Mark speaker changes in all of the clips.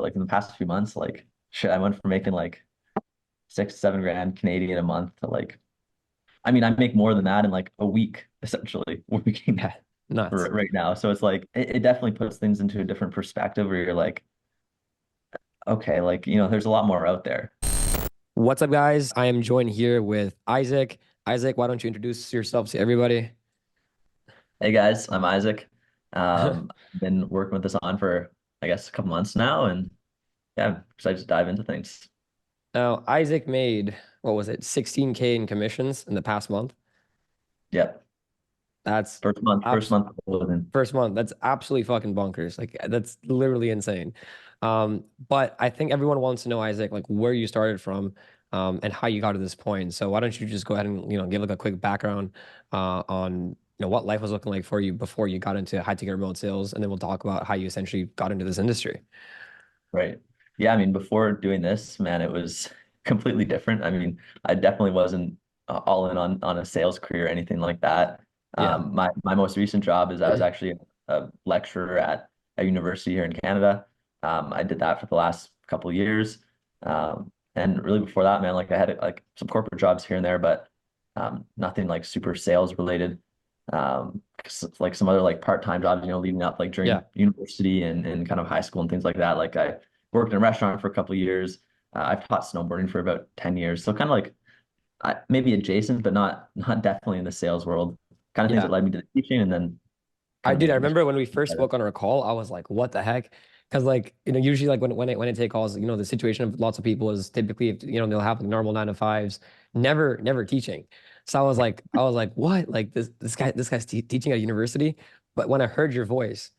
Speaker 1: like in the past few months, like shit, I went from making like 6, 7 grand Canadian a month to like, I mean, I make more than that in like a week, essentially, working
Speaker 2: Yeah, nuts.
Speaker 1: right now. So it's like it definitely puts things into a different perspective where you're like, okay, like, there's a lot more out there.
Speaker 2: What's up, guys? I am joined here with Isaac. Isaac, why don't you introduce yourself to everybody?
Speaker 1: Hey guys, I'm Isaac. Been working with this on for I guess a couple months now, and yeah, I'm excited to dive into things.
Speaker 2: Now, Isaac made, what was it, 16K in commissions in the past month.
Speaker 1: Yep.
Speaker 2: That's
Speaker 1: First month, first
Speaker 2: abs
Speaker 1: month within.
Speaker 2: first month. That's absolutely fucking bonkers. Like that's literally insane. But I think everyone wants to know, Isaac, like where you started from, and how you got to this point. So why don't you just go ahead and, give like a quick background on, what life was looking like for you before you got into high ticket remote sales, and then we'll talk about how you essentially got into this industry.
Speaker 1: Right. Yeah, I mean, before doing this, man, it was completely different. I mean, I definitely wasn't all in on a sales career or anything like that.
Speaker 2: Yeah.
Speaker 1: My most recent job is I was actually a lecturer at a university here in Canada. I did that for the last couple of years. And really before that, man, like I had like some corporate jobs here and there, but nothing like super sales related. Like some other like part-time jobs, leading up like
Speaker 2: Yeah.
Speaker 1: during university and kind of high school and things like that. Like I worked in a restaurant for a couple of years. I've taught snowboarding for about 10 years. So kind of like maybe adjacent, but not definitely in the sales world. Kind of things that
Speaker 2: Yeah.
Speaker 1: led me to the teaching and then
Speaker 2: I
Speaker 1: kind of
Speaker 2: did. I
Speaker 1: making this
Speaker 2: remember when we first
Speaker 1: better.
Speaker 2: spoke on our call, I was like, what the heck? Because like, usually like when I take calls, the situation of lots of people is typically, if, they'll have like normal 9 to 5s, never teaching. So I was like, what? Like this guy's teaching at university. But when I heard your voice,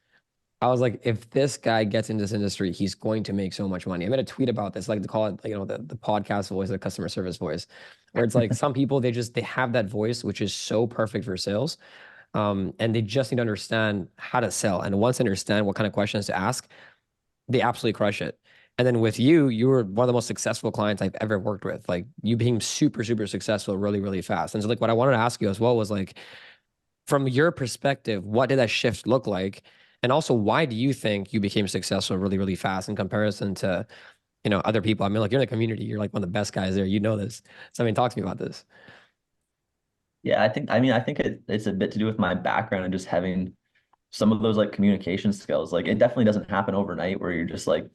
Speaker 2: I was like, if this guy gets into this industry, he's going to make so much money. I made a tweet about this, like to call it, the podcast voice, the customer service voice, where it's like some people, they have that voice, which is so perfect for sales, and they just need to understand how to sell. And once they understand what kind of questions to ask, they absolutely crush it. And then with you, you were one of the most successful clients I've ever worked with. Like you being super, super successful really, really fast. And so like what I wanted to ask you as well was like, from your perspective, what did that shift look like? And also, why do you think you became successful really, really fast in comparison to, other people? I mean, like you're in the community, you're like one of the best guys there. You know this. So I mean, talk to me about this.
Speaker 1: Yeah, I think it's a bit to do with my background and just having some of those like communication skills. Like it definitely doesn't happen overnight where you're just like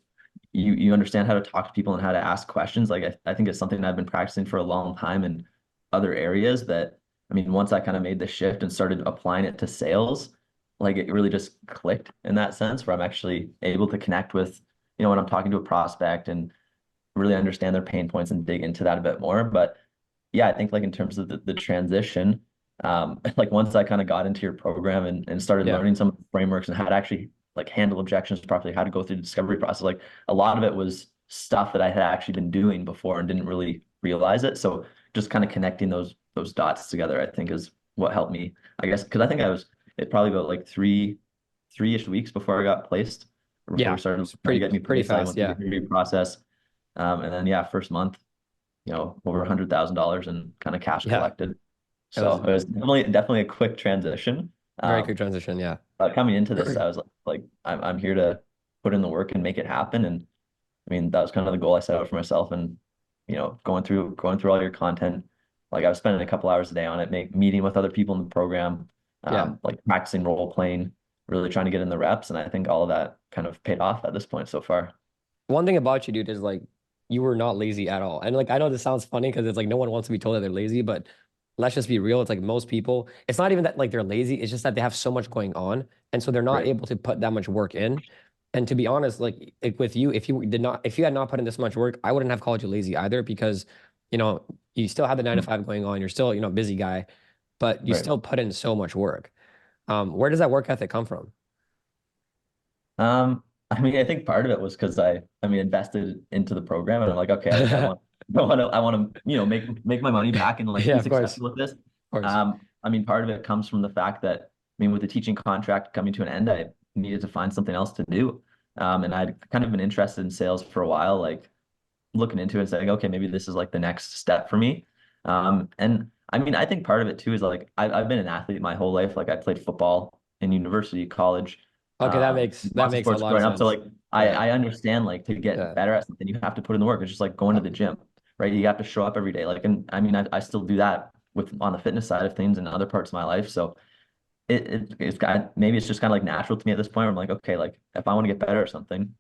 Speaker 1: you understand how to talk to people and how to ask questions. Like I think it's something I've been practicing for a long time in other areas that I mean, once I kind of made the shift and started applying it to sales, like it really just clicked in that sense where I'm actually able to connect with, when I'm talking to a prospect and really understand their pain points and dig into that a bit more. But yeah, I think like in terms of the transition, like once I kind of got into your program and started
Speaker 2: Yeah.
Speaker 1: learning some of the frameworks and how to actually like handle objections properly, how to go through the discovery process, like a lot of it was stuff that I had actually been doing before and didn't really realize it. So just kind of connecting those dots together, I think is what helped me, I guess, because I think I was it probably about like three-ish weeks before I got placed, or before
Speaker 2: Yeah.
Speaker 1: we started
Speaker 2: It's
Speaker 1: trying to get
Speaker 2: pretty,
Speaker 1: me
Speaker 2: pretty
Speaker 1: placed. I
Speaker 2: fast.
Speaker 1: went through the
Speaker 2: Yeah.
Speaker 1: interview process. And then yeah, first month, over $100,000 in kind of cash
Speaker 2: Yeah.
Speaker 1: collected.
Speaker 2: It was
Speaker 1: So it was definitely a quick transition.
Speaker 2: very quick transition. Yeah.
Speaker 1: But coming into this, I was like I'm here to put in the work and make it happen. And I mean, that was kind of the goal I set out for myself. And going through all your content, like I was spending a couple hours a day on it, meeting with other people in the program,
Speaker 2: Yeah.
Speaker 1: like practicing role playing, really trying to get in the reps. And I think all of that kind of paid off at this point so far.
Speaker 2: One thing about you, dude, is like you were not lazy at all. And like I know this sounds funny because it's like no one wants to be told that they're lazy, but let's just be real. It's like most people, it's not even that like they're lazy, it's just that they have so much going on. And so they're not
Speaker 1: Right.
Speaker 2: able to put that much work in. And to be honest, like with you, if you had not put in this much work, I wouldn't have called you lazy either because, you still have the 9 to 5 going on. You're still, a busy guy, but you
Speaker 1: Right.
Speaker 2: still put in so much work. Where does that work ethic come from?
Speaker 1: I mean, I think part of it was because I mean, invested into the program, and I'm like, okay, like I want, I want to, make my money back and like
Speaker 2: Yeah,
Speaker 1: be
Speaker 2: of course. Of
Speaker 1: successful with this.
Speaker 2: course.
Speaker 1: I mean, part of it comes from the fact that, I mean, with the teaching contract coming to an end, I needed to find something else to do. And I'd kind of been interested in sales for a while, like looking into it and saying, okay, maybe this is like the next step for me. And I mean, I think part of it too is like I've been an athlete my whole life. Like I played football in university, college,
Speaker 2: Okay, that makes
Speaker 1: lots of
Speaker 2: a
Speaker 1: sports
Speaker 2: lot of
Speaker 1: growing up. So
Speaker 2: sense.
Speaker 1: like
Speaker 2: Yeah.
Speaker 1: I understand like to get
Speaker 2: Yeah.
Speaker 1: better at something, you have to put in the work. It's just like going to the gym, right? You have to show up every day. Like, and I mean, I still do that with on the fitness side of things and other parts of my life. So it's got maybe it's just kind of like natural to me at this point where I'm like, okay, like if I want to get better at something,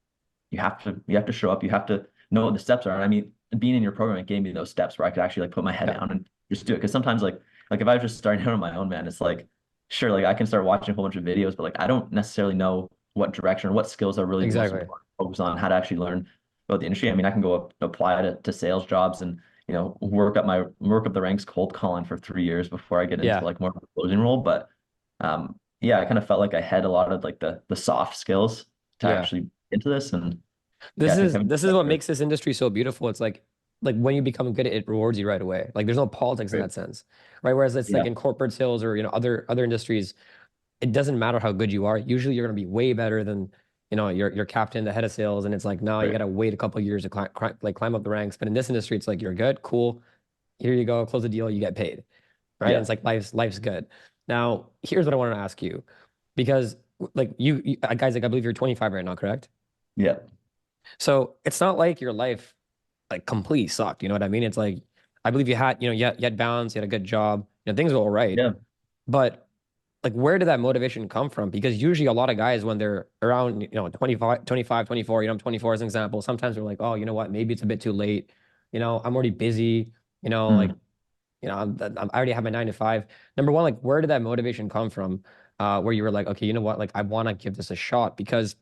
Speaker 1: you have to show up. You have to know what the steps are. And I mean, being in your program, it gave me those steps where I could actually like put my head
Speaker 2: Yeah.
Speaker 1: down and just do it. Because sometimes like if I was just starting out on my own, man, it's like sure, like I can start watching a whole bunch of videos, but like I don't necessarily know what direction or what skills are really the most
Speaker 2: Exactly.
Speaker 1: important to focus on, how to actually learn about the industry. I mean, I can go up apply to sales jobs and work up the ranks cold calling for 3 years before I get into
Speaker 2: Yeah.
Speaker 1: like more of a closing role. But yeah, I kind of felt like I had a lot of like the soft skills to
Speaker 2: Yeah.
Speaker 1: actually into this. And yeah,
Speaker 2: This
Speaker 1: I think
Speaker 2: is
Speaker 1: having
Speaker 2: this is what makes this industry so beautiful. It's like when you become good, it rewards you right away. Like there's no politics in
Speaker 1: right.
Speaker 2: that sense, right? Whereas it's like
Speaker 1: Yeah,
Speaker 2: in corporate sales or other industries, it doesn't matter how good you are. Usually you're going to be way better than your captain, the head of sales, and it's like now you got
Speaker 1: right.
Speaker 2: to wait a couple of years to climb up the ranks. But in this industry, it's like you're good, cool. Here you go, close the deal, you get paid, right? And
Speaker 1: Yeah,
Speaker 2: it's like life's good. Now, here's what I want to ask you, because like guys, like I believe you're 25 right now, correct?
Speaker 1: yeah,
Speaker 2: So it's not like your life like completely sucked. You know what I mean? It's like I believe you had balance, you had a good job, things were all right.
Speaker 1: yeah.
Speaker 2: But like where did that motivation come from? Because usually a lot of guys when they're around, 25, 24, I'm 24 as an example, sometimes they're like, oh, you know what, maybe it's a bit too late. I'm already busy, like,
Speaker 1: Mm.
Speaker 2: I already have my 9 to 5. Number one, like where did that motivation come from? Where you were like, okay, you know what, like I want to give this a shot because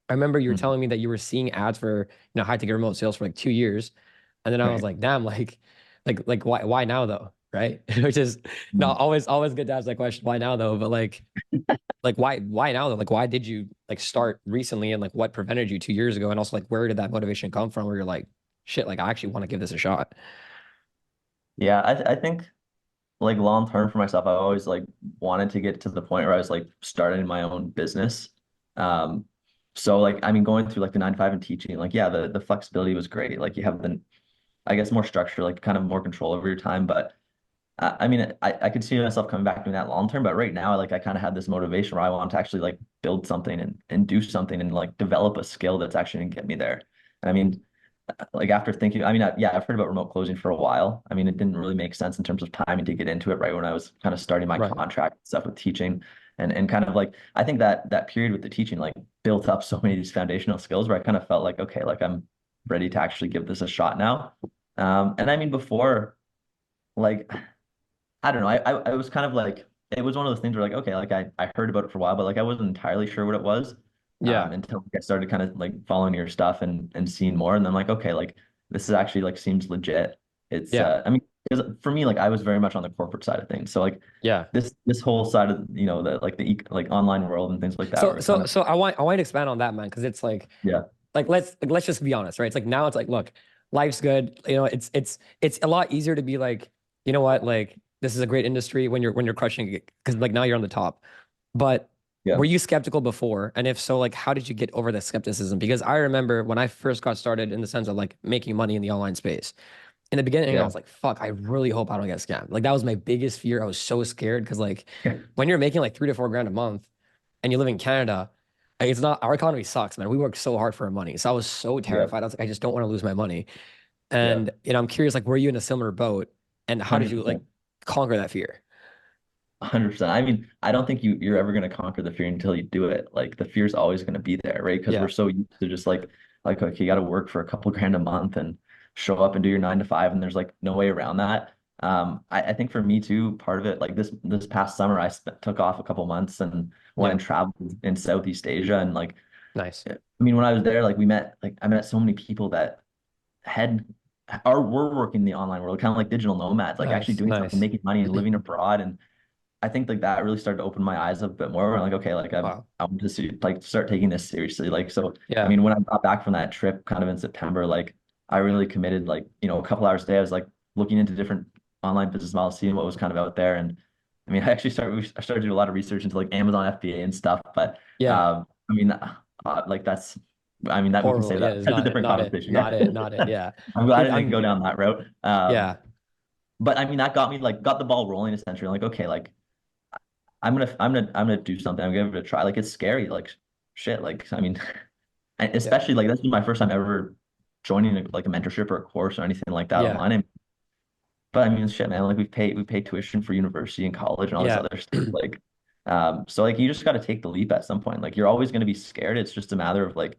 Speaker 2: I remember you were
Speaker 1: Mm.
Speaker 2: telling me that you were seeing ads for, high ticket remote sales for like 2 years. And then I was
Speaker 1: Right.
Speaker 2: like, damn, like why now though? Right. Which is not
Speaker 1: Mm.
Speaker 2: always good to ask that question, why now though? But like why now though? Like why did you like start recently and like what prevented you 2 years ago? And also like where did that motivation come from where you're like, shit, like I actually want to give this a shot.
Speaker 1: Yeah, I think like long term for myself, I always like wanted to get to the point where I was like starting my own business. Um, so like I mean going through like the 9 to 5 and teaching, like yeah, the flexibility was great. Like you have the I guess more structure, like kind of more control over your time. But I mean, I could see myself coming back doing that long term, but right now, like I kind of have this motivation where I want to actually like build something and do something and like develop a skill that's actually gonna get me there. And I mean, like after thinking, I mean, yeah, I've heard about remote closing for a while. I mean, it didn't really make sense in terms of timing to get into it right when I was kind of starting my
Speaker 2: Right.
Speaker 1: contract stuff with teaching, and kind of like I think that period with the teaching like built up so many of these foundational skills where I kind of felt like okay, like I'm ready to actually give this a shot now. And I mean, before like I don't know. I was kind of like it was one of those things where like okay, like I heard about it for a while, but like I wasn't entirely sure what it was
Speaker 2: Yeah.
Speaker 1: until I started kind of like following your stuff and seeing more, and then like okay, like this is actually like seems legit. It's
Speaker 2: Yeah.
Speaker 1: I mean, because for me like I was very much on the corporate side of things, so like
Speaker 2: Yeah.
Speaker 1: this whole side of the like like online world and things like that
Speaker 2: So
Speaker 1: were kind
Speaker 2: so
Speaker 1: of
Speaker 2: so I want to expand on that, man, because it's
Speaker 1: yeah
Speaker 2: let's just be honest, right? It's like now it's like, look, life's good. It's a lot easier to be like, you know what, like this is a great industry when you're crushing it because like now you're on the top. But
Speaker 1: yeah
Speaker 2: were you skeptical before? And if so, like how did you get over the skepticism? Because I remember when I first got started in the sense of like making money in the online space. In the beginning, I
Speaker 1: yeah
Speaker 2: was like, fuck, I really hope I don't get scammed. Like that was my biggest fear. I was so scared because like when you're making like 3 to 4 grand a month and you live in Canada, like, it's not our economy sucks, man. We work so hard for our money. So I was so
Speaker 1: yeah
Speaker 2: terrified. I was like, I just don't want to lose my money.
Speaker 1: yeah
Speaker 2: And I'm curious, like, were you in a similar boat? And how did you like
Speaker 1: 100%.
Speaker 2: conquer that fear?
Speaker 1: 100%. I mean, I don't think you're ever going to conquer the fear until you do it. Like the fear is always going to be there, right? Because we're
Speaker 2: Yeah.
Speaker 1: so used to just like okay, you got to work for a couple grand a month and show up and do your 9 to 5, and there's like no way around that. I think for me too, part of it, like this past summer, took off a couple months and went
Speaker 2: Yeah.
Speaker 1: and traveled in Southeast Asia, and like
Speaker 2: Nice.
Speaker 1: I mean, when I was there, like I met so many people that had are were working in the online world, kind of like digital nomads, like actually
Speaker 2: Nice.
Speaker 1: doing something,
Speaker 2: Nice.
Speaker 1: making money and living abroad. And I think like that really started to open my eyes up a bit more. Where I'm like, okay, like
Speaker 2: Wow.
Speaker 1: I want to see, like start taking this seriously. Like, so I
Speaker 2: Yeah.
Speaker 1: mean, when I got back from that trip, kind of in September, like I really committed, like a couple hours a day. I was like looking into different online business models, seeing what was kind of out there. And I mean, I started to do a lot of research into like Amazon FBA and stuff. But
Speaker 2: Yeah.
Speaker 1: I mean, like I mean, that we can
Speaker 2: Horrible.
Speaker 1: say
Speaker 2: Yeah.
Speaker 1: that
Speaker 2: It's
Speaker 1: that's a
Speaker 2: not
Speaker 1: different
Speaker 2: not it.
Speaker 1: conversation. Yeah.
Speaker 2: Not it. Not it. Yeah.
Speaker 1: I'm glad I
Speaker 2: Dude,
Speaker 1: didn't go down that route.
Speaker 2: yeah.
Speaker 1: But I mean, that got me like got the ball rolling essentially. Like, okay, like I'm gonna do something. I'm gonna give it a try. Like it's scary. Like shit. Like I mean,
Speaker 2: Yeah.
Speaker 1: especially like this is my first time ever joining like a mentorship or a course or anything like that
Speaker 2: Yeah.
Speaker 1: online. But I mean, shit, man, like we pay tuition for university and college and all this
Speaker 2: Yeah.
Speaker 1: other stuff. Like, so like you just got to take the leap at some point. Like you're always going to be scared. It's just a matter of like,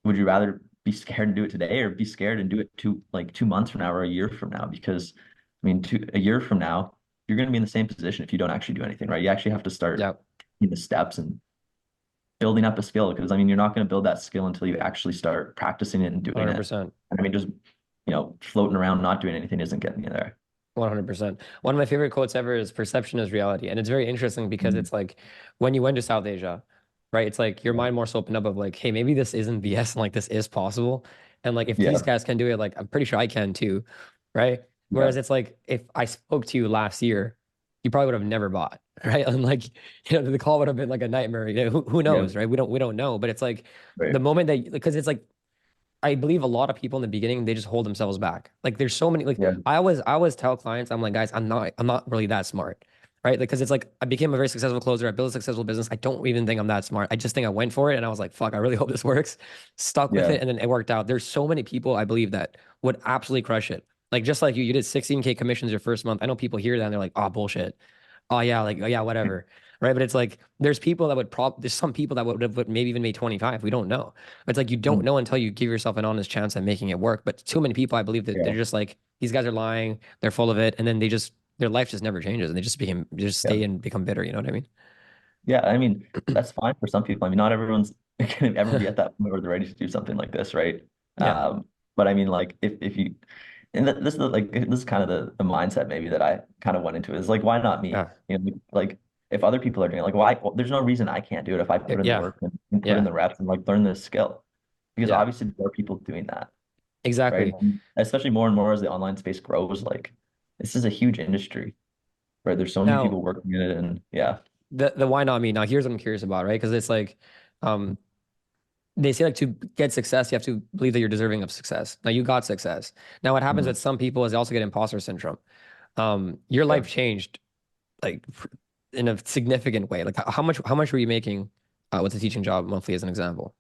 Speaker 1: would you rather be scared and do it today or be scared and do it 2 months from now or a year from now? Because I mean, a year from now, you're going to be in the same position if you don't actually do anything, right? You actually have to start
Speaker 2: Yeah.
Speaker 1: taking the steps and building up a skill because I mean, you're not going to build that skill until you actually start practicing it and doing it.
Speaker 2: 100%.
Speaker 1: And I mean, just floating around not doing anything isn't getting you there.
Speaker 2: 100%. One of my favorite quotes ever is perception is reality. And it's very interesting because
Speaker 1: Mhm.
Speaker 2: it's like when you went to South Asia, right? It's like your mind more so opened up of like, hey, maybe this isn't BS and like this is possible. And like if these
Speaker 1: Yeah,
Speaker 2: guys can do it, like I'm pretty sure I can too, right?
Speaker 1: yeah,
Speaker 2: Whereas it's like if I spoke to you last year, you probably would have never bought, right? And like, the call would have been like a nightmare. Who
Speaker 1: yeah,
Speaker 2: knows, right? We don't know. But it's like
Speaker 1: right.
Speaker 2: the moment that because it's like I believe a lot of people in the beginning they just hold themselves back. Like there's so many like
Speaker 1: Yeah,
Speaker 2: I always tell clients I'm like guys I'm not really that smart. Right? Like, because it's like I became a very successful closer. I built a successful business. I don't even think I'm that smart. I just think I went for it and I was like, fuck, I really hope this works. Stuck with
Speaker 1: yeah,
Speaker 2: it and then it worked out. There's so many people I believe that would absolutely crush it. Like just like you did 16K commissions your first month. I know people hear that and they're like, oh bullshit. Oh yeah, like oh, yeah, whatever. Right. But it's like there's some people that would maybe even made 25. We don't know. It's like you don't
Speaker 1: mm,
Speaker 2: know until you give yourself an honest chance at making it work. But too many people, I believe that
Speaker 1: yeah,
Speaker 2: they're just like, these guys are lying, they're full of it, and then their life just never changes and they just
Speaker 1: yeah,
Speaker 2: stay and become bitter. You know what I mean?
Speaker 1: yeah. I mean, that's fine for some people. I mean, not everyone's gonna ever be at that point where they're ready to do something like this, right?
Speaker 2: Yeah.
Speaker 1: But I mean, like, if you, and this is like this is kind of the mindset maybe that I kind of went into is like, why not me?
Speaker 2: Yeah.
Speaker 1: Like if other people are doing it, like, why? Well, there's no reason I can't do it if I put in the
Speaker 2: Yeah.
Speaker 1: work and put in
Speaker 2: Yeah.
Speaker 1: the reps and like learn this skill, because
Speaker 2: Yeah.
Speaker 1: obviously there are people doing that, right?
Speaker 2: Exactly.
Speaker 1: And especially more and more as the online space grows, like this is a huge industry, right? There's so many
Speaker 2: Now,
Speaker 1: people working in it, and yeah.
Speaker 2: the why not me? Now, here's what I'm curious about, right? Because it's like, um, they say like to get success, you have to believe that you're deserving of success. Now you got success. Now what happens
Speaker 1: Mhm.
Speaker 2: with some people is they also get imposter syndrome. Your
Speaker 1: Yeah.
Speaker 2: life changed like in a significant way. Like how much were you making with the teaching job monthly as an example?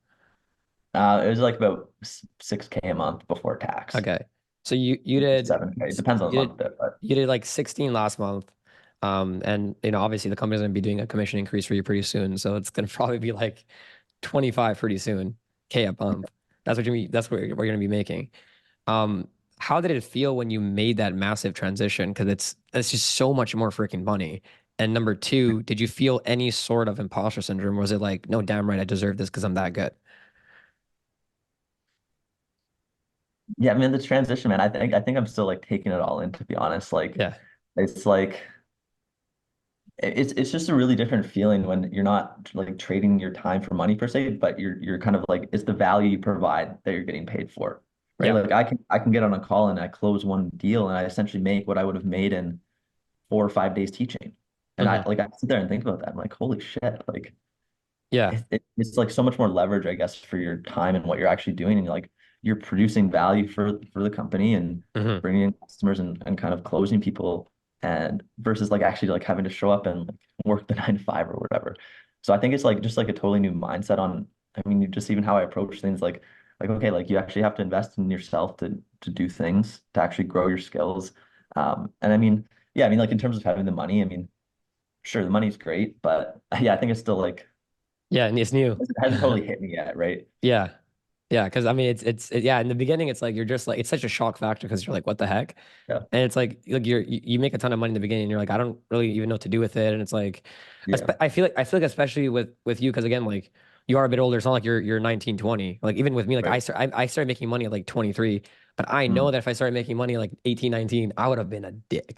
Speaker 1: It was like about 6K a month before tax.
Speaker 2: Okay. So you did
Speaker 1: 7K. It depends on the
Speaker 2: you did
Speaker 1: month a bit, but
Speaker 2: you did like 16 last month. And obviously the company's gonna be doing a commission increase for you pretty soon. So it's gonna probably be like 25 pretty soon. K a month. That's what we're gonna be making. Um, how did it feel when you made that massive transition? Because it's just so much more freaking money. And number two, did you feel any sort of imposter syndrome? Was it like, no, damn right, I deserve this because I'm that good?
Speaker 1: yeah, I mean the transition, man. I think I'm still like taking it all in, to be honest. Like
Speaker 2: Yeah.
Speaker 1: it's like it's just a really different feeling when you're not like trading your time for money per se, but you're kind of like it's the value you provide that you're getting paid for. Right?
Speaker 2: Yeah.
Speaker 1: Like I can get on a call and I close one deal and I essentially make what I would have made in 4 or 5 days teaching. And
Speaker 2: Hmm.
Speaker 1: I sit there and think about that. I'm like, holy shit, like
Speaker 2: Yeah.
Speaker 1: it's like so much more leverage, I guess, for your time and what you're actually doing. And you're producing value for the company and
Speaker 2: Hmm.
Speaker 1: bringing in customers and kind of closing people and versus like actually like having to show up and like work the 9 to 5 or whatever. So I think it's like just like a totally new mindset on, I mean, just even how I approach things like okay, like you actually have to invest in yourself to do things, to actually grow your skills. And I mean, yeah, I mean, like in terms of having the money, I mean, sure, the money's great, but yeah, I think it's still like
Speaker 2: Yeah. And it's new.
Speaker 1: it hasn't totally hit me yet, right?
Speaker 2: Yeah. Yeah. Because I mean, yeah. In the beginning, it's like you're just like it's such a shock factor because you're like, what the heck?
Speaker 1: Yeah.
Speaker 2: And it's like you make a ton of money in the beginning, and you're like, I don't really even know what to do with it. And it's like,
Speaker 1: Yeah.
Speaker 2: I feel like especially with you, because again, like you are a bit older. It's not like you're 19, 20. Like even with me, like
Speaker 1: Right.
Speaker 2: I started making money at like 23, but I know
Speaker 1: Mm.
Speaker 2: that if I started making money at like 18, 19, I would have been a dick,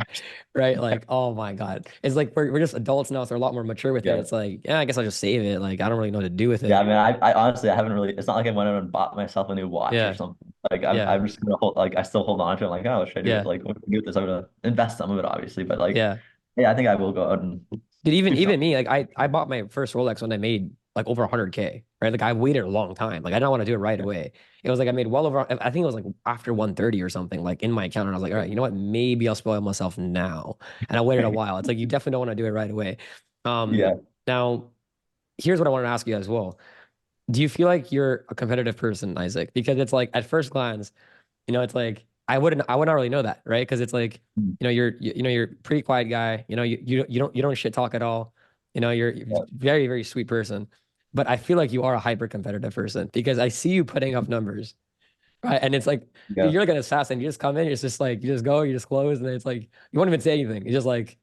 Speaker 2: right? Like, oh my God, it's like we're just adults now, so we're a lot more mature with it.
Speaker 1: Yeah.
Speaker 2: It's like, yeah, I guess I'll just save it. Like I don't really know what to do with
Speaker 1: Yeah. I
Speaker 2: it.
Speaker 1: mean, I honestly I haven't really. It's not like I went out and bought myself a new watch or
Speaker 2: Yeah,
Speaker 1: something. Like I'm
Speaker 2: yeah,
Speaker 1: I'm just gonna hold like I still hold on to it. I'm like, oh, what should I do?
Speaker 2: yeah,
Speaker 1: Like, what can I do with this? I'm gonna invest some of it, obviously, but like,
Speaker 2: yeah.
Speaker 1: yeah, I think I will go out and
Speaker 2: Dude, even
Speaker 1: do
Speaker 2: even
Speaker 1: something.
Speaker 2: me, like I bought my first Rolex when I made like over 100K, right? Like I waited a long time. Like I don't want to do it right
Speaker 1: Yeah.
Speaker 2: away. It was like I made well over, I think it was like after 130 or something, like in my account. And I was like, all right, you know what? Maybe I'll spoil myself now. And I waited a while. It's like you definitely don't want to do it right away. Um,
Speaker 1: Yeah.
Speaker 2: now here's what I wanted to ask you as well. Do you feel like you're a competitive person, Isaac? Because it's like at first glance, it's like I would not really know that, right? Because it's like,
Speaker 1: Mm.
Speaker 2: you're a pretty quiet guy. You don't shit talk at all. You're
Speaker 1: Yeah.
Speaker 2: very, very sweet person. But I feel like you are a hyper competitive person because I see you putting up numbers, right? And it's like
Speaker 1: Yeah.
Speaker 2: you're like an assassin. You just come in, it's just like you just go, you just close, and then it's like you won't even say anything. It's just like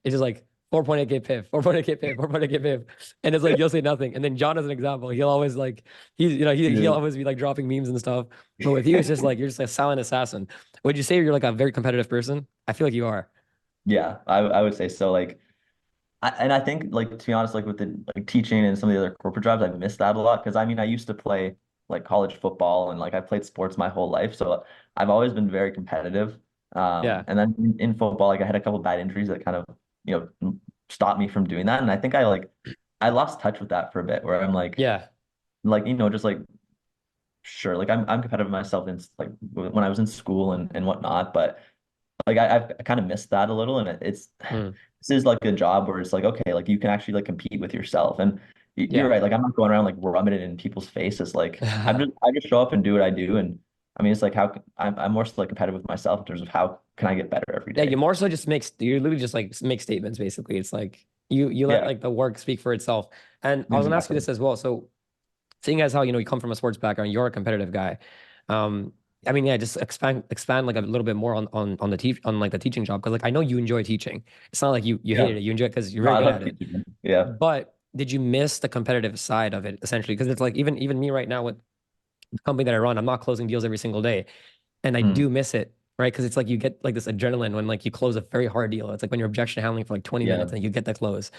Speaker 2: 4.8K piff, 4.8K piff, 4.8K piff. And it's like you'll say nothing. And then John is an example. He'll always like he'll
Speaker 1: Dude.
Speaker 2: always be like dropping memes and stuff. But with you, it's just like you're just a silent assassin. Would you say you're like a very competitive person? I feel like you are.
Speaker 1: Yeah, I would say so. Like, and I think, like, to be honest, like with the like teaching and some of the other corporate jobs, I missed that a lot because I mean I used to play like college football and like I played sports my whole life, so I've always been very competitive.
Speaker 2: Yeah.
Speaker 1: And then in football, like I had a couple bad injuries that kind of stopped me from doing that, and I think I lost touch with that for a bit, where I'm
Speaker 2: Yeah.
Speaker 1: like just like sure, like I'm competitive myself in like when I was in school and whatnot, but like I've kind of missed that a little, and it's
Speaker 2: Mm.
Speaker 1: this is like a job where it's like okay, like you can actually like compete with yourself, and you're
Speaker 2: Yeah.
Speaker 1: right. Like I'm not going around like rubbing it in people's faces. Like I just show up and do what I do, and I mean it's like I'm more so like competitive with myself in terms of how can I get better every
Speaker 2: Yeah, you
Speaker 1: day.
Speaker 2: more so just you literally just like make statements basically. It's like you let
Speaker 1: Yeah,
Speaker 2: like the work speak for itself. And I was gonna ask you
Speaker 1: exactly.
Speaker 2: this as well. So seeing as how you come from a sports background, you're a competitive guy. Um, I mean, yeah, just expand like a little bit more on the on like the teaching job because like I know you enjoy teaching. It's not like you
Speaker 1: Yeah,
Speaker 2: hated it. You enjoy it because you're
Speaker 1: no,
Speaker 2: very
Speaker 1: I
Speaker 2: good
Speaker 1: love
Speaker 2: at it.
Speaker 1: teaching. Yeah.
Speaker 2: But did you miss the competitive side of it essentially? Because it's like even me right now with the company that I run, I'm not closing deals every single day. And I
Speaker 1: Mm,
Speaker 2: do miss it, right? Because it's like you get like this adrenaline when like you close a very hard deal. It's like when you're objection handling for like 20
Speaker 1: yeah,
Speaker 2: minutes and you get the close.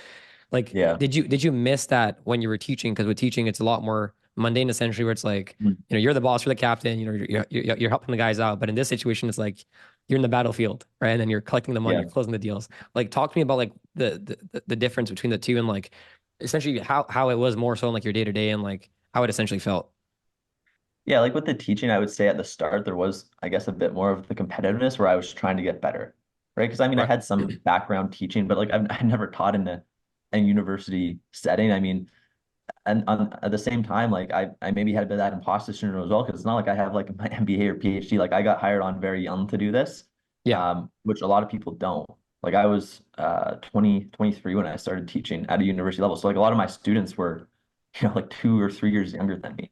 Speaker 2: Like,
Speaker 1: yeah.
Speaker 2: did you miss that when you were teaching? Because with teaching, it's a lot more mundane, essentially, where it's like,
Speaker 1: Mm,
Speaker 2: you're the boss, you're the captain, you're helping the guys out. But in this situation, it's like you're in the battlefield, right? And then you're collecting the money,
Speaker 1: yeah.
Speaker 2: you're closing the deals. Like, talk to me about like the difference between the two and like essentially how it was more so in like your day to day and like how it essentially felt.
Speaker 1: Yeah, like with the teaching, I would say at the start there was, I guess, a bit more of the competitiveness where I was trying to get better, right? Because I mean, I
Speaker 2: Right.
Speaker 1: had some background teaching, but like I never taught in a university setting. I mean, and at the same time, like I maybe had a bit of that imposter syndrome as well, because it's not like I have like my MBA or PhD. Like I got hired on very young to do this,
Speaker 2: Yeah.
Speaker 1: which a lot of people don't. Like I was 23 when I started teaching at a university level. So like a lot of my students were, like 2 or 3 years younger than me.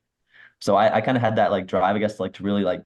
Speaker 1: So I kind of had that like drive, I guess, like to really like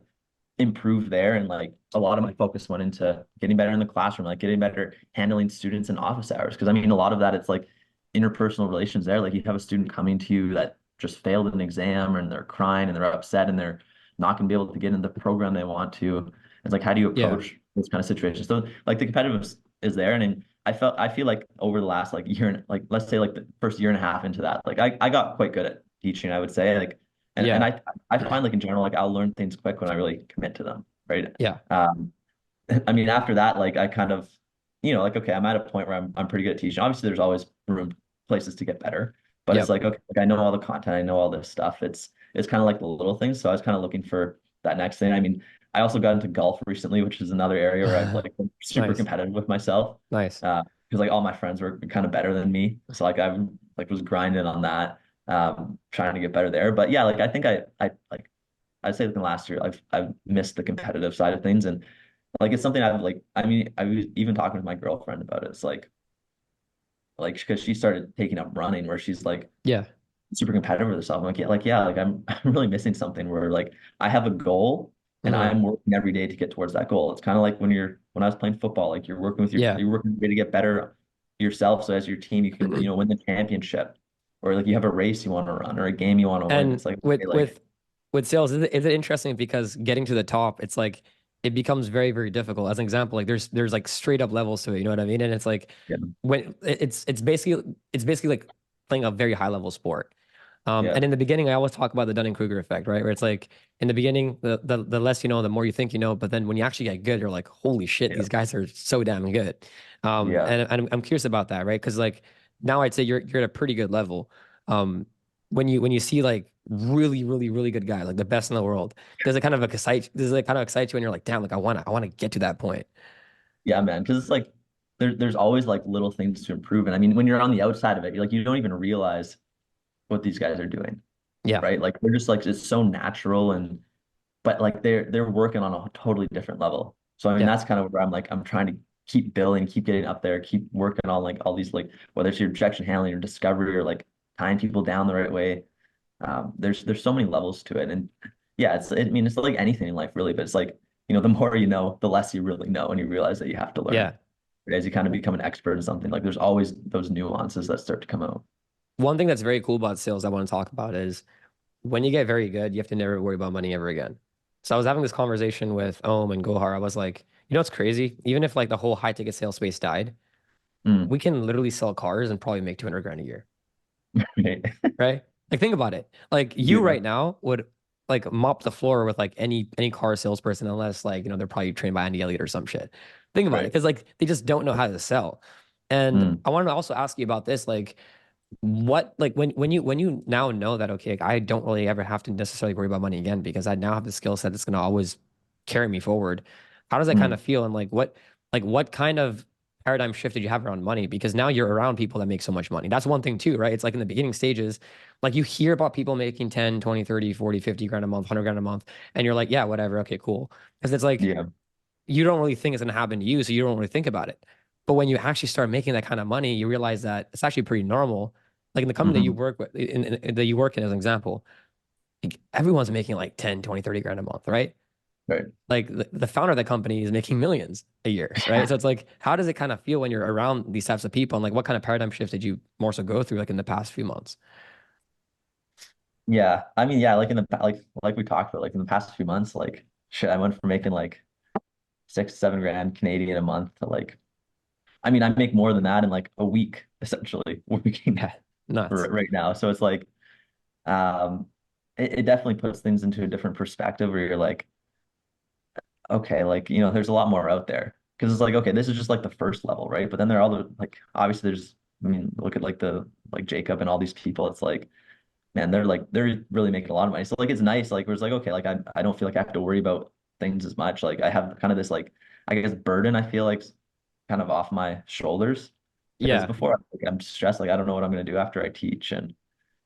Speaker 1: improve there. And like a lot of my focus went into getting better in the classroom, like getting better handling students in office hours. Cause I mean, a lot of that, it's like interpersonal relations there. Like you have a student coming to you that just failed an exam and they're crying and they're upset and they're not going to be able to get in the program they want to. It's like, how do you
Speaker 2: Yeah.
Speaker 1: approach those kind of situations? So like the competitiveness is there. And then I feel like over the last like year and like, let's say like the first year and a half into that, like I got quite good at teaching, I would say. Like, and
Speaker 2: Yeah.
Speaker 1: I find like in general, like I'll learn things quick when I really commit to them, right?
Speaker 2: Yeah.
Speaker 1: Um, I mean, after that, like I kind of, like okay, I'm at a point where I'm pretty good at teaching. Obviously, there's always room places to get better, but it's
Speaker 2: Yep.
Speaker 1: like okay, like I know all the content, I know all this stuff. It's kind of like the little things. So I was kind of looking for that next thing. I mean, I also got into golf recently, which is another area where I've like been super
Speaker 2: Nice.
Speaker 1: competitive with myself.
Speaker 2: Nice.
Speaker 1: Because like all my friends were kind of better than me, so like I like was grinding on that, trying to get better there. But yeah, like I think I like I'd say in the last year I've missed the competitive side of things, and like it's something I've like I mean I was even talking with my girlfriend about it. It's like because she started taking up running where she's like
Speaker 2: Yeah.
Speaker 1: super competitive with herself. I'm like yeah, like I'm I'm really missing something where like I have a goal and
Speaker 2: Hmm.
Speaker 1: I'm working every day to get towards that goal. It's kind of like when I was playing football, like
Speaker 2: Yeah.
Speaker 1: you're working to get better yourself. So as your team, you can, win the championship. Or like you have a race you want to run or a game you want to win.
Speaker 2: And
Speaker 1: It's like,
Speaker 2: with
Speaker 1: okay, like
Speaker 2: with with sales, is it interesting because getting to the top, it's like it becomes very, very difficult. As an example, like there's like straight up levels to it, you know what I mean? And it's like
Speaker 1: yeah,
Speaker 2: when it's basically like playing a very high level sport.
Speaker 1: yeah,
Speaker 2: And in the beginning, I always talk about the Dunning-Kruger effect, right? Where it's like in the beginning, the less you know, the more you think you know. But then when you actually get good, you're like, holy shit,
Speaker 1: yeah,
Speaker 2: these guys are so damn good.
Speaker 1: yeah.
Speaker 2: And I'm curious about that, right? Because like now I'd say you're at a pretty good level. Um, when you see like really, really, really good guy, like the best in the world, does it kind of excite you and you're like, damn, like I want to get to that point.
Speaker 1: Yeah, man. Because it's like there's always like little things to improve. And I mean, when you're on the outside of it, you're like you don't even realize what these guys are doing.
Speaker 2: Yeah.
Speaker 1: right? Like they're just like it's so natural and but like they're working on a totally different level. So I mean
Speaker 2: Yeah.
Speaker 1: that's kind of where I'm like I'm trying to keep building, keep getting up there, keep working on like all these like whether it's your objection handling or discovery or like tying people down the right way. There's so many levels to it, and yeah, I mean it's like anything in life really, but it's like the more you know, the less you really know, and you realize that you have to learn
Speaker 2: Yeah.
Speaker 1: as you kind of become an expert in something. Like there's always those nuances that start to come out.
Speaker 2: One thing that's very cool about sales I want to talk about is when you get very good, you have to never worry about money ever again. So I was having this conversation with Om and Gohar. I was like, what's crazy? Even if like the whole high ticket sales space died,
Speaker 1: Mm,
Speaker 2: we can literally sell cars and probably make 200 grand a year,
Speaker 1: right.
Speaker 2: right? Like think about it. Like you
Speaker 1: Yeah,
Speaker 2: right now would like mop the floor with like any car salesperson unless like, they're probably trained by Andy Elliott or some shit. Think about it
Speaker 1: right.
Speaker 2: because like they just don't know how to sell. And
Speaker 1: Mm,
Speaker 2: I wanted to also ask you about this, like what like when you now know that okay, like, I don't really ever have to necessarily worry about money again because I now have the skill set that's going to always carry me forward. How does that kind
Speaker 1: mm,
Speaker 2: of feel? And like what kind of paradigm shift did you have around money? Because now you're around people that make so much money. That's one thing too, right? It's like in the beginning stages, like you hear about people making 10, 20, 30, 40, 50 grand a month, 100 grand a month, and you're like, yeah, whatever, okay, cool. Because it's like
Speaker 1: yeah,
Speaker 2: you don't really think it's going to happen to you, so you don't really think about it. But when you actually start making that kind of money, you realize that it's actually pretty normal. Like in the company that you
Speaker 1: mhm,
Speaker 2: work with, that you work in as an example, like everyone's making like 10, 20, 30 grand a month, right?
Speaker 1: right.
Speaker 2: Like the founder of the company is making millions a year, right? So it's like, how does it kind of feel when you're around these types of people? And like, what kind of paradigm shift did you more so go through like in the past few months?
Speaker 1: Yeah, I mean, yeah, like in the like we talked about, like in the past few months, like shit, I went from making like 6, 7 grand Canadian a month to like, I mean, I make more than that in like a week, essentially, working
Speaker 2: Yeah, nuts.
Speaker 1: right now. So it's like, um, it definitely puts things into a different perspective where you're like, okay, like, there's a lot more out there. Because it's like, okay, this is just like the first level, right? But then there are other, like, obviously there's, I mean, look at like Jacob and all these people. It's like, man, they're really making a lot of money. So like it's nice, like where it's like, okay, like I don't feel like I have to worry about things as much. Like I have kind of this like I guess burden I feel like kind of off my shoulders. Because
Speaker 2: Yeah,
Speaker 1: before like, I'm stressed, like I don't know what I'm gonna do after I teach and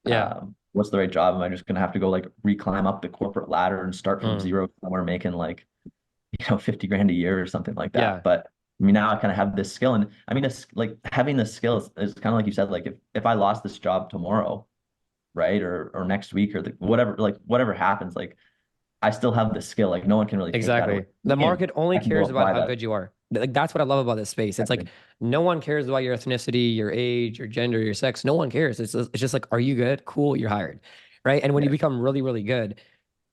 Speaker 2: yeah.
Speaker 1: what's the right job? Am I just gonna have to go like reclimb up the corporate ladder and start from
Speaker 2: Mm,
Speaker 1: zero somewhere making like 50 grand a year or something like that.
Speaker 2: yeah,
Speaker 1: But I mean now I kind of have this skill and I mean it's like having this skill is kind of like you said, like if I lost this job tomorrow right? Or next week or whatever happens, like I still have the skill. Like no one can really take that away
Speaker 2: exactly.
Speaker 1: from
Speaker 2: The
Speaker 1: me, and
Speaker 2: market only
Speaker 1: I can go
Speaker 2: cares about
Speaker 1: apply
Speaker 2: how
Speaker 1: that.
Speaker 2: good you are. Like that's what I love about this space. It's like
Speaker 1: Exactly.
Speaker 2: no one cares about your ethnicity, your age, your gender, your sex. No one cares. It's just like, are you good? Cool, you're hired. Right. And when you
Speaker 1: Yeah.
Speaker 2: become really, really good,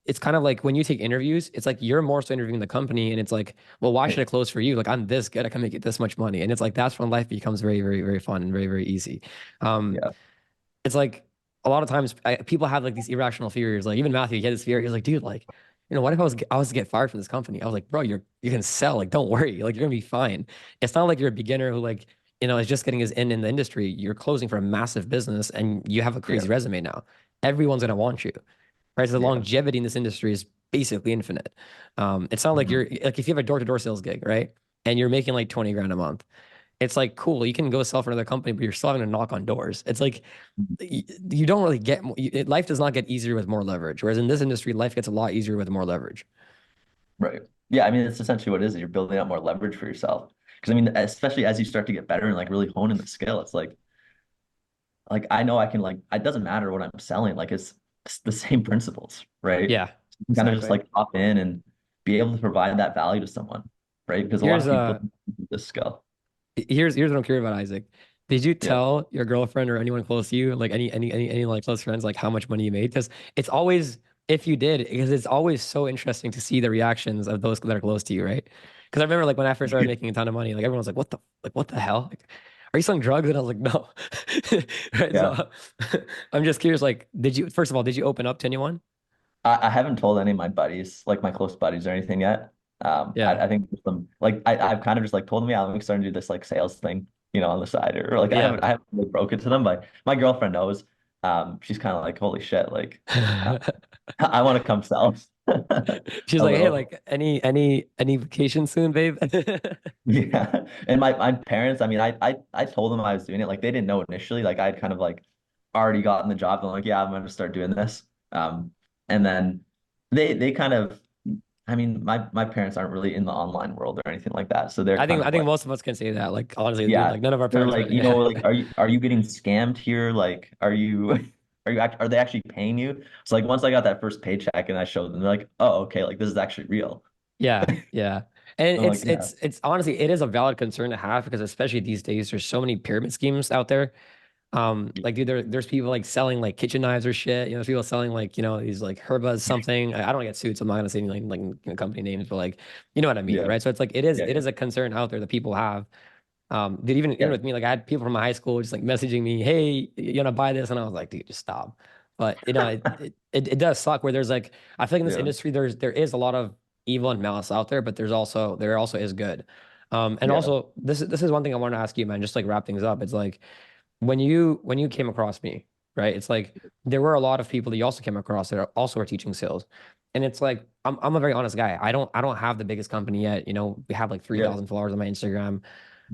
Speaker 2: it's kind of like when you take interviews, it's like you're more so interviewing the company, and it's like, well, why should
Speaker 1: Right.
Speaker 2: I close for you? Like I'm this good, I can make it this much money, and it's like that's when life becomes very, very, very fun and very, very easy.
Speaker 1: Yeah.
Speaker 2: It's like a lot of times people have like these irrational fears. Like even Matthew, he had this fear. He was like, dude, like, what if I was to get fired from this company? I was like, bro, you can sell. Like, don't worry. Like, you're gonna be fine. It's not like you're a beginner who like, is just getting his in the industry. You're closing for a massive business and you have a
Speaker 1: Yeah.
Speaker 2: crazy resume now. Everyone's gonna want you, right? So the
Speaker 1: Yeah.
Speaker 2: longevity in this industry is basically infinite. It's not like
Speaker 1: Mhm.
Speaker 2: you're like if you have a door-to-door sales gig, right? And you're making like 20 grand a month. It's like cool, you can go sell for another company, but you're still having to knock on doors. It's like you don't really get life does not get easier with more leverage. Whereas in this industry, life gets a lot easier with more leverage.
Speaker 1: Right. Yeah. I mean, it's essentially what it is. You're building up more leverage for yourself. Because I mean, especially as you start to get better and like really hone in the skill, it's like I know I can like it doesn't matter what I'm selling. Like it's the same principles, right?
Speaker 2: Yeah,
Speaker 1: You can kind of just
Speaker 2: exactly.
Speaker 1: like hop in and be able to provide that value to someone, right? Because a lot
Speaker 2: Here's
Speaker 1: of people don't have this skill.
Speaker 2: here's what I'm curious about, Isaac. Did you
Speaker 1: Yeah.
Speaker 2: tell your girlfriend or anyone close to you, like any like close friends, like how much money you made? Because it's always if you did, because it's always so interesting to see the reactions of those that are close to you, right? Because I remember like when I first started making a ton of money, like everyone was like what the hell? Like, are you selling drugs? And I was like, no. Right.
Speaker 1: Yeah.
Speaker 2: So I'm just curious, like, did you first of all, did you open up to anyone?
Speaker 1: I haven't told any of my buddies, like my close buddies or anything yet.
Speaker 2: Yeah.
Speaker 1: I think some like I've kind of just like told them, yeah, I'm starting to do this like sales thing, on the side, or like
Speaker 2: Yeah.
Speaker 1: I haven't really broke it to them, but my girlfriend knows. She's kind of like, holy shit, like uh, I want to come sell
Speaker 2: She's
Speaker 1: a
Speaker 2: like, hey,
Speaker 1: little.
Speaker 2: like any vacation soon, babe?
Speaker 1: Yeah. And my parents, I mean, I told them I was doing it. Like they didn't know initially. Like I'd kind of like already gotten the job. And like, yeah, I'm gonna start doing this. And then they kind of, I mean, my parents aren't really in the online world or anything like that. So they're kind
Speaker 2: I
Speaker 1: of
Speaker 2: think
Speaker 1: like,
Speaker 2: most of us can say that. Like honestly, dude,
Speaker 1: yeah,
Speaker 2: like none of our
Speaker 1: they're
Speaker 2: parents are.
Speaker 1: like,
Speaker 2: Yeah.
Speaker 1: like, are you getting scammed here? Like, are you are they actually paying you? So like once I got that first paycheck and I showed them, they're like, oh, okay, like this is actually real.
Speaker 2: Yeah, yeah. And
Speaker 1: I'm like, yeah,
Speaker 2: it's honestly it is a valid concern to have because especially these days there's so many pyramid schemes out there. Like dude, there's people like selling like kitchen knives or shit. You know, there's people selling like, these like Herbas something. I don't get sued, so I'm not gonna say any like company names, but like you know what I mean,
Speaker 1: yeah,
Speaker 2: right? So it's like it
Speaker 1: yeah,
Speaker 2: is a concern out there that people have. Dude, even
Speaker 1: yeah,
Speaker 2: with me, like I had people from my high school just like messaging me, "Hey, you wanna buy this?" And I was like, "Dude, just stop." But it does suck where there's like I feel like in this
Speaker 1: yeah,
Speaker 2: industry there is a lot of evil and malice out there, but there also is good. And
Speaker 1: yeah,
Speaker 2: also this is one thing I want to ask you, man, just like wrap things up. It's like when you came across me, right? It's like there were a lot of people that you also came across that are also are teaching sales. And it's like I'm a very honest guy. I don't have the biggest company yet. You know, we have like
Speaker 1: yeah,
Speaker 2: 3,000 followers on my Instagram.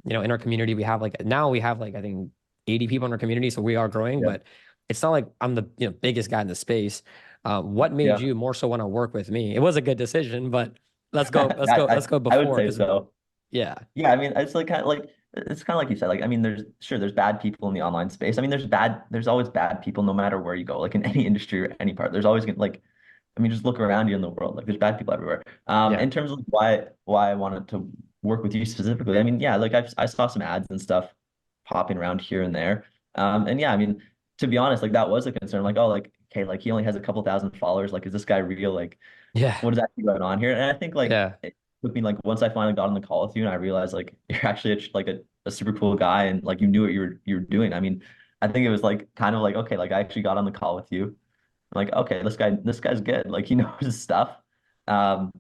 Speaker 2: You know, in our community, we have like now we have like I think 80 people in our community, so we are growing,
Speaker 1: yeah,
Speaker 2: but it's not like I'm the biggest guy in the space. What made
Speaker 1: yeah.
Speaker 2: you more so want to work with me? It was a good decision, but let's go
Speaker 1: I would
Speaker 2: before
Speaker 1: say
Speaker 2: because
Speaker 1: so.
Speaker 2: yeah,
Speaker 1: Yeah, I mean, it's kind of like you said. Like, I mean, there's bad people in the online space. I mean, there's always bad people no matter where you go. Like in any industry or any part, there's always gonna like, I mean, just look around you in the world. Like, there's bad people everywhere.
Speaker 2: yeah,
Speaker 1: In terms of why I wanted to work with you specifically, I mean, yeah, like I saw some ads and stuff popping around here and there. And yeah, I mean, to be honest, like that was a concern. Like, oh, like okay, like he only has a couple thousand followers. Like, is this guy real? Like,
Speaker 2: yeah,
Speaker 1: what is actually going on here? And I think like
Speaker 2: yeah,
Speaker 1: it took me like once I finally got on the call with you and I realized like you're actually like a super cool guy and like you knew what you were doing. I mean, I think it was like kind of like okay, like I actually got on the call with you. I'm like, okay, this guy's good. Like he knows his stuff. Um,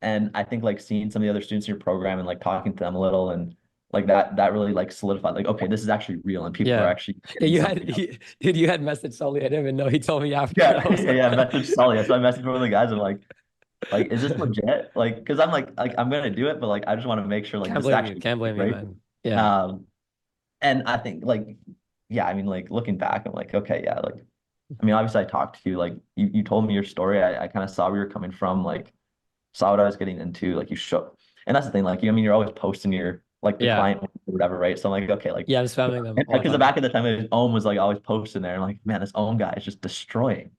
Speaker 1: and I think like seeing some of the other students in your program and like talking to them a little and like that really like solidified like okay, this is actually real and people are
Speaker 2: yeah.
Speaker 1: actually
Speaker 2: Yeah,
Speaker 1: getting something out.
Speaker 2: dude, you had messaged Sully. I didn't even know. He told me after.
Speaker 1: Yeah,
Speaker 2: I was
Speaker 1: yeah,
Speaker 2: like,
Speaker 1: yeah. Message Sully. So I messaged one of the guys. I'm like, is this legit? Like, because I'm like, I'm gonna do it, but like, I just want to make sure like
Speaker 2: can't
Speaker 1: this is
Speaker 2: blame you.
Speaker 1: actually
Speaker 2: Can't blame you,
Speaker 1: right.
Speaker 2: man. Yeah.
Speaker 1: Um, and I think like, yeah, I mean, like looking back, I'm like, okay, yeah, like, I mean, obviously, I talked to you, like, you told me your story. I kind of saw where you're coming from, like, saw what I was getting into, like, you show, and that's the thing, like, I mean, you're always posting your like the
Speaker 2: Yeah.
Speaker 1: client or whatever, right? So I'm like, okay, like,
Speaker 2: Yeah, I'm spamming them all the
Speaker 1: because the
Speaker 2: time.
Speaker 1: back of the time, Ohm was like always posting there. I'm like, man, this Ohm guy is just destroying.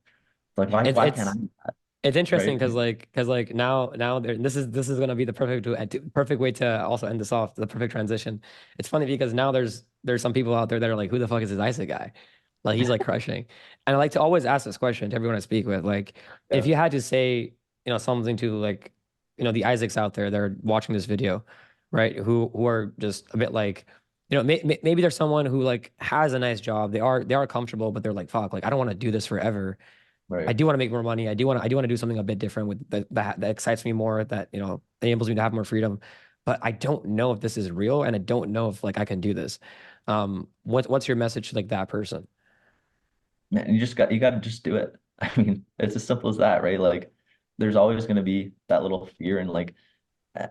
Speaker 1: Like,
Speaker 2: It's
Speaker 1: why can't I
Speaker 2: it's
Speaker 1: do that,
Speaker 2: it's interesting
Speaker 1: right?
Speaker 2: because like now there this is gonna be the perfect way to also end this off, the perfect transition. It's funny because now there's some people out there that are like, who the fuck is this Isaac guy? Like he's like crushing. And I like to always ask this question to everyone I speak with. Like, if
Speaker 1: Yeah,
Speaker 2: you had to say, something to like, the Isaacs out there that are watching this video, right? Who are just a bit like, maybe there's someone who like has a nice job. They are comfortable, but they're like, fuck, like I don't want to do this forever. I
Speaker 1: right.
Speaker 2: do want to make more money. I do want to do something a bit different with that excites me more, that, enables me to have more freedom. But I don't know if this is real and I don't know if like I can do this. What's your message to like that person?
Speaker 1: Man, you got to just do it. I mean, it's as simple as that, right? Like, there's always going to be that little fear and like eh,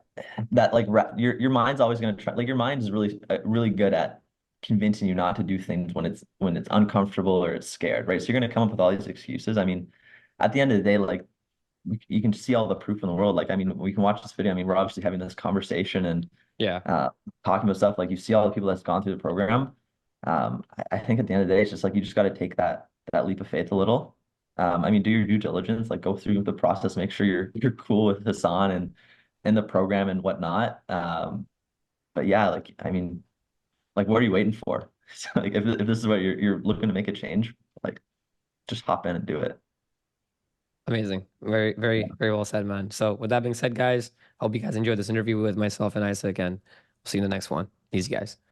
Speaker 1: that like your mind's always going to try. Like your mind is really good at convincing you not to do things when it's uncomfortable or it's scared, right? So you're going to come up with all these excuses. I mean, at the end of the day, like you can see all the proof in the world. Like, I mean, we can watch this video. I mean, we're obviously having this conversation and
Speaker 2: Yeah.
Speaker 1: uh, talking about stuff. Like you see all the people that's gone through the program. I think at the end of the day, it's just like you just got to take that leap of faith a little. I mean, do your due diligence, like go through the process, make sure you're cool with Hassan and the program and whatnot. But yeah, like I mean, like what are you waiting for? So, like if this is what you're looking to make a change, like just hop in and do it.
Speaker 2: Amazing. Very, very,
Speaker 1: Yeah.
Speaker 2: very well said, man. So with that being said, guys, I hope you guys enjoyed this interview with myself and Isaac, and we'll see you in the next one. Easy, guys.